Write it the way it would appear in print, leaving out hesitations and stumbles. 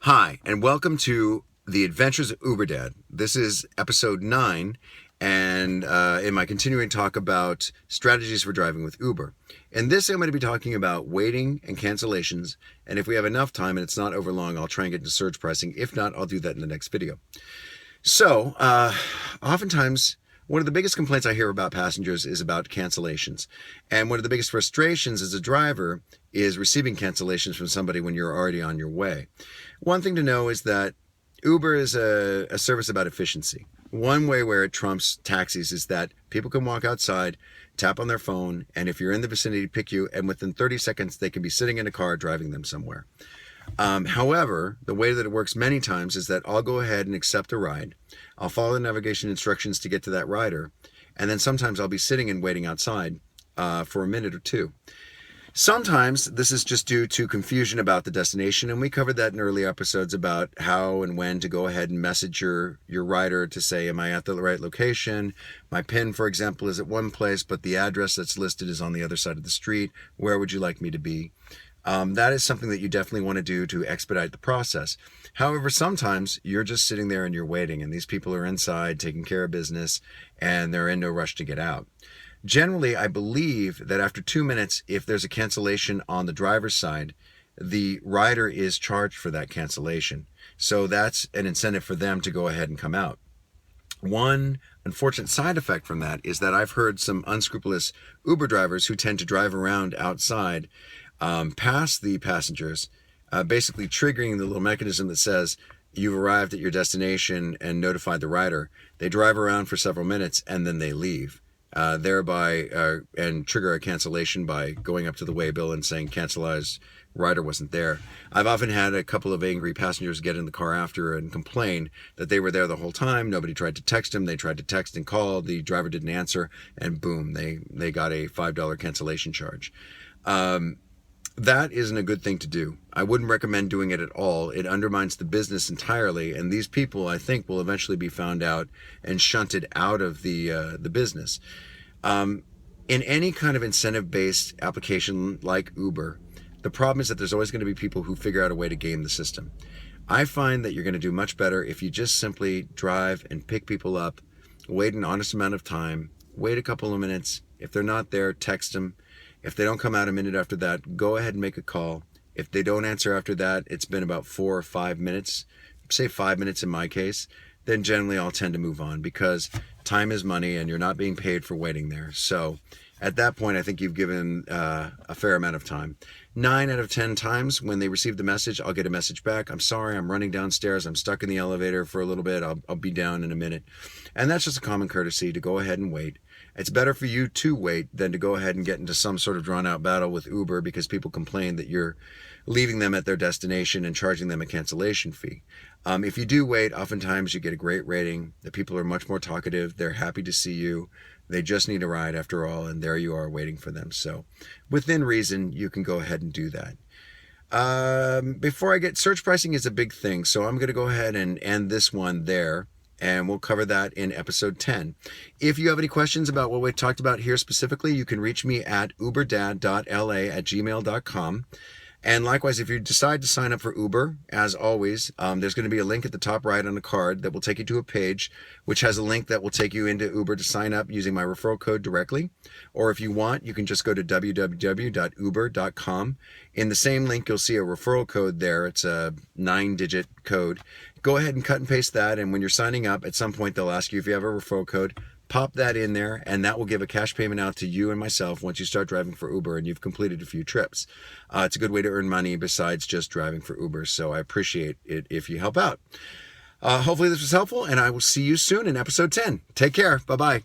Hi, and welcome to The Adventures of Uber Dad. This is episode 9, and in my continuing talk about strategies for driving with Uber. In this, I'm going to be talking about waiting and cancellations, and if we have enough time and it's not over long, I'll try and get into surge pricing. If not, I'll do that in the next video. So, oftentimes, one of the biggest complaints I hear about passengers is about cancellations. And one of the biggest frustrations as a driver is receiving cancellations from somebody when you're already on your way. One thing to know is that Uber is a service about efficiency. One way where it trumps taxis is that people can walk outside, tap on their phone, and if you're in the vicinity, pick you, and within 30 seconds, they can be sitting in a car driving them somewhere. However, the way that it works many times is that I'll go ahead and accept a ride. I'll follow the navigation instructions to get to that rider, and then sometimes I'll be sitting and waiting outside for a minute or two. Sometimes this is just due to confusion about the destination, and we covered that in early episodes about how and when to go ahead and message your rider to say, am I at the right location? My PIN, for example, is at one place, but the address that's listed is on the other side of the street. Where would you like me to be? That is something that you definitely want to do to expedite the process. However, sometimes you're just sitting there and you're waiting, and these people are inside taking care of business, and they're in no rush to get out. Generally, I believe that after 2 minutes, if there's a cancellation on the driver's side, the rider is charged for that cancellation. So that's an incentive for them to go ahead and come out. One unfortunate side effect from that is that I've heard some unscrupulous Uber drivers who tend to drive around outside past the passengers, basically triggering the little mechanism that says you've arrived at your destination and notified the rider. They drive around for several minutes and then they leave, thereby and trigger a cancellation by going up to the waybill and saying cancelized, rider wasn't there. I've often had a couple of angry passengers get in the car after and complain that they were there the whole time. Nobody tried to text them. They tried to text and call. The driver didn't answer, and boom, they got a $5 cancellation charge. That isn't a good thing to do. I wouldn't recommend doing it at all. It undermines the business entirely, and these people, I think, will eventually be found out and shunted out of the business. In any kind of incentive-based application like Uber, the problem is that there's always going to be people who figure out a way to game the system. I find that you're going to do much better if you just simply drive and pick people up, wait an honest amount of time, wait a couple of minutes. If they're not there, text them. If they don't come out a minute after that, go ahead and make a call. If they don't answer after that, it's been about 4 or 5 minutes, say 5 minutes in my case, then generally I'll tend to move on because time is money and you're not being paid for waiting there. So at that point, I think you've given a fair amount of time. 9 out of 10 times when they receive the message, I'll get a message back. I'm sorry, I'm running downstairs. I'm stuck in the elevator for a little bit. I'll be down in a minute. And that's just a common courtesy to go ahead and wait. It's better for you to wait than to go ahead and get into some sort of drawn out battle with Uber because people complain that you're leaving them at their destination and charging them a cancellation fee. If you do wait, oftentimes you get a great rating. The people are much more talkative. They're happy to see you. They just need a ride after all, and there you are waiting for them. So within reason, you can go ahead and do that. Before I get, search pricing is a big thing, so I'm going to go ahead and end this one there. And we'll cover that in episode 10. If you have any questions about what we talked about here specifically, you can reach me at uberdad.la@gmail.com. And likewise, if you decide to sign up for Uber, as always, there's going to be a link at the top right on the card that will take you to a page, which has a link that will take you into Uber to sign up using my referral code directly. Or if you want, you can just go to www.uber.com. In the same link, you'll see a referral code there. It's a 9-digit code. Go ahead and cut and paste that, and when you're signing up, at some point they'll ask you if you have a referral code. Pop that in there, and that will give a cash payment out to you and myself once you start driving for Uber and you've completed a few trips. It's a good way to earn money besides just driving for Uber, so I appreciate it if you help out. Hopefully this was helpful, and I will see you soon in episode 10. Take care. Bye-bye.